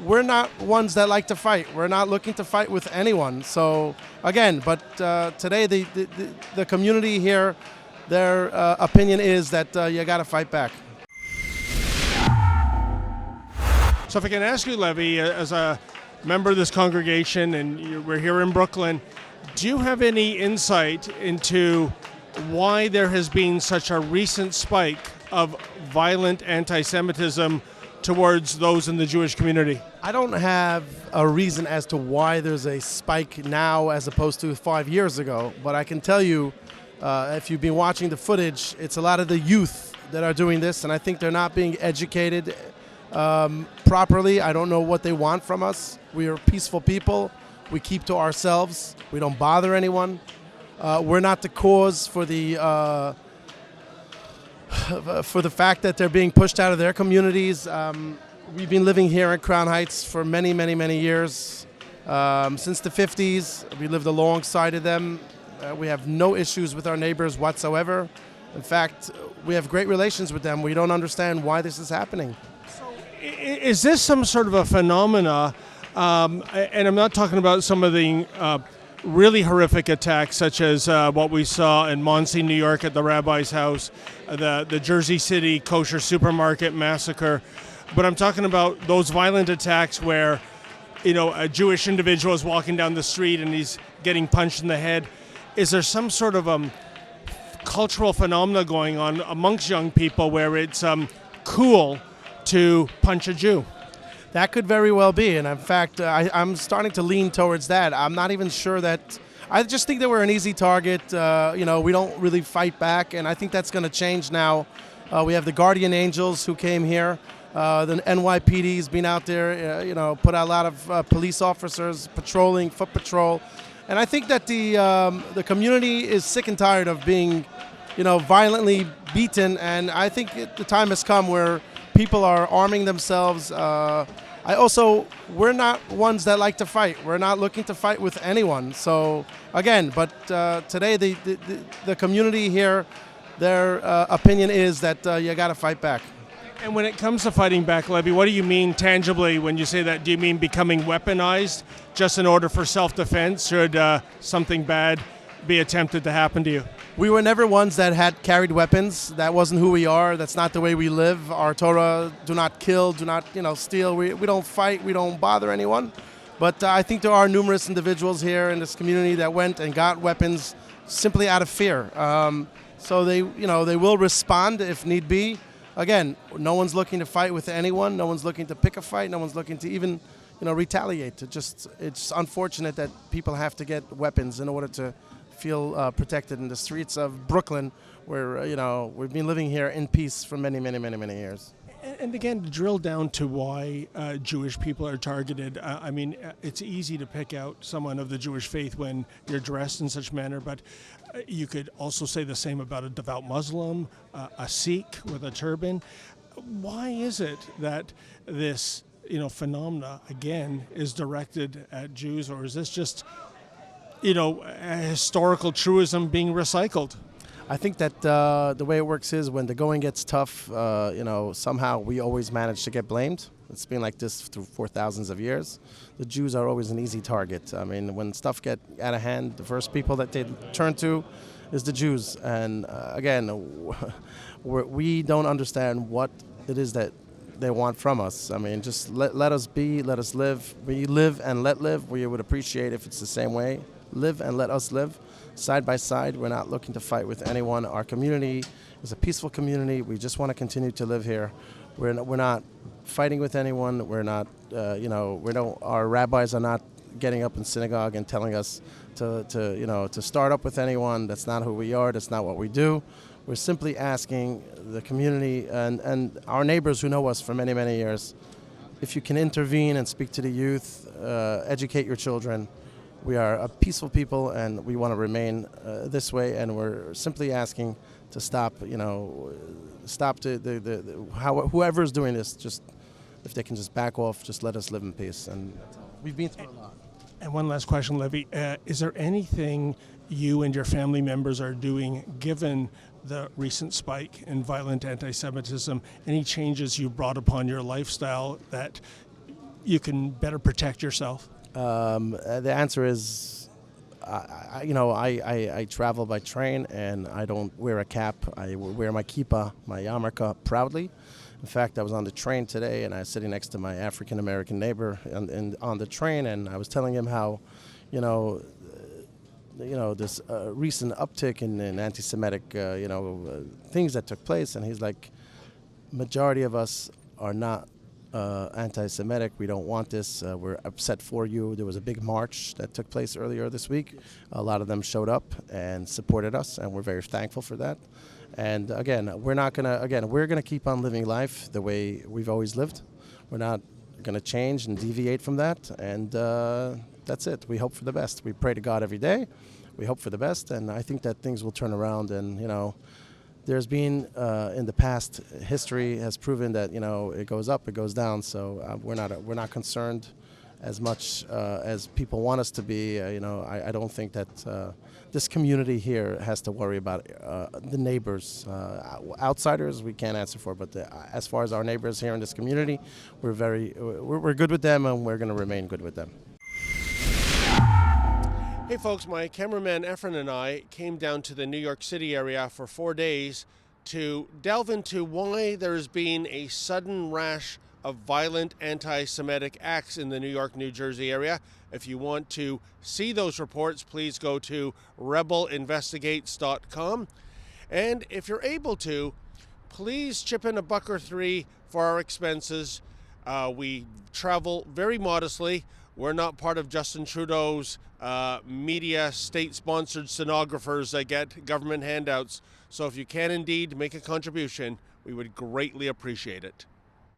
we're not ones that like to fight. We're not looking to fight with anyone. So again, but today the community here, their opinion is that you got to fight back. So if I can ask you, Levy, as a member of this congregation, and we're here in Brooklyn, do you have any insight into why there has been such a recent spike of violent anti-Semitism towards those in the Jewish community? I don't have a reason as to why there's a spike now as opposed to 5 years ago, but I can tell you, if you've been watching the footage, it's a lot of the youth that are doing this, and I think they're not being educated properly. I don't know what they want from us. We are peaceful people. We keep to ourselves. We don't bother anyone. We're not the cause for the fact that they're being pushed out of their communities. We've been living here in Crown Heights for many, many, many years. Since the 50s, we lived alongside of them. We have no issues with our neighbors whatsoever. In fact, we have great relations with them. We don't understand why this is happening. Is this some sort of a phenomena, and I'm not talking about some of the really horrific attacks such as what we saw in Menzies, New York at the rabbi's house, the Jersey City kosher supermarket massacre, but I'm talking about those violent attacks where, a Jewish individual is walking down the street and he's getting punched in the head. Is there some sort of cultural phenomena going on amongst young people where it's cool to punch a Jew? That could very well be, and in fact, I'm starting to lean towards that. I'm not even sure that. I just think that we're an easy target. We don't really fight back, and I think that's going to change now. We have the Guardian Angels who came here. The NYPD's been out there, put out a lot of police officers patrolling, foot patrol, and I think that the community is sick and tired of being, violently beaten, and I think the time has come where people are arming themselves. We're not ones that like to fight. We're not looking to fight with anyone. So again, but today the community here, their opinion is that you got to fight back. And when it comes to fighting back, Levy, what do you mean tangibly when you say that? Do you mean becoming weaponized just in order for self-defense should something bad be attempted to happen to you? We were never ones that had carried weapons. That wasn't who we are. That's not the way we live. Our Torah, do not kill, do not steal. We don't fight. We don't bother anyone. But I think there are numerous individuals here in this community that went and got weapons simply out of fear. So they will respond if need be. Again, no one's looking to fight with anyone. No one's looking to pick a fight. No one's looking to even retaliate. It's unfortunate that people have to get weapons in order to feel protected in the streets of Brooklyn, where we've been living here in peace for many, many, many, many years. And again, to drill down to why Jewish people are targeted, it's easy to pick out someone of the Jewish faith when you're dressed in such manner, but you could also say the same about a devout Muslim, a Sikh with a turban. Why is it that this phenomena, again, is directed at Jews, or is this just a historical truism being recycled? I think that the way it works is when the going gets tough, somehow we always manage to get blamed. It's been like this for thousands of years. The Jews are always an easy target. I mean, when stuff get out of hand, the first people that they turn to is the Jews. And again, we don't understand what it is that they want from us. I mean, just let us be, let us live. We live and let live. We would appreciate if it's the same way. Live and let us live side by side. We're not looking to fight with anyone. Our community is a peaceful community. We just want to continue to live here. We're not fighting with anyone. We're not, our rabbis are not getting up in synagogue and telling us to start up with anyone. That's not who we are. That's not what we do. We're simply asking the community and our neighbors who know us for many, many years, if you can intervene and speak to the youth, educate your children. We are a peaceful people, and we want to remain this way. And we're simply asking to stop. Stop whoever is doing this. Just if they can just back off, just let us live in peace. And we've been through a lot. And one last question, Levy. Is there anything you and your family members are doing, given the recent spike in violent anti-Semitism? Any changes you brought upon your lifestyle that you can better protect yourself? The answer is, I travel by train and I don't wear a cap. I wear my kippah, my yarmulke, proudly. In fact, I was on the train today and I was sitting next to my African American neighbor on the train, and I was telling him how, this recent uptick in anti-Semitic, things that took place, and he's like, majority of us are not anti-Semitic. We don't want this. We're upset for you. There was a big march that took place earlier this week. A lot of them showed up and supported us, and we're very thankful for that. And again, we're gonna keep on living life the way we've always lived. We're not gonna change and deviate from that. And that's it. We hope for the best. We pray to God every day. We hope for the best, and I think that things will turn around. And there's been in the past, history has proven that it goes up, it goes down. So we're not concerned as much as people want us to be. I don't think that this community here has to worry about the neighbors. Outsiders we can't answer for, but as far as our neighbors here in this community, we're good with them, and we're going to remain good with them. Hey folks, my cameraman Efren and I came down to the New York City area for 4 days to delve into why there's been a sudden rash of violent anti-Semitic acts in the New York, New Jersey area. If you want to see those reports, please go to rebelinvestigates.com. And if you're able to, please chip in $1 or $3 for our expenses. We travel very modestly. We're not part of Justin Trudeau's media state-sponsored stenographers that get government handouts. So if you can indeed make a contribution, we would greatly appreciate it.